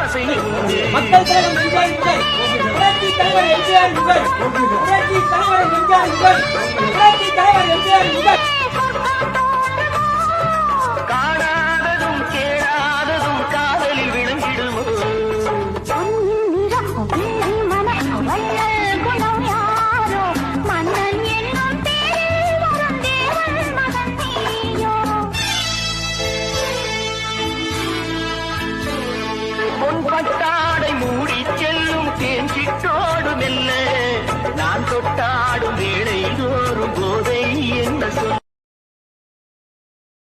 ஆசை உண்டு. மக்கள் தலைவர் எம்ஜிஆர் முதல் புரட்சி தலைவர் எம்ஜிஆர் முதல் புரட்சி தலைவர் எம்ஜிஆர் முதல் புரட்சி தலைவர் எம்ஜிஆர் முதல் காணாததும் கேளாததும் காதலில் விளங்கிடுமோ. பொன்பட்டாடை மூடி செல்லும் தேஞ்சிட்டோடு மெல்ல நான் தொட்டாடும் வேளை தோறும் போதை என்ன சொல்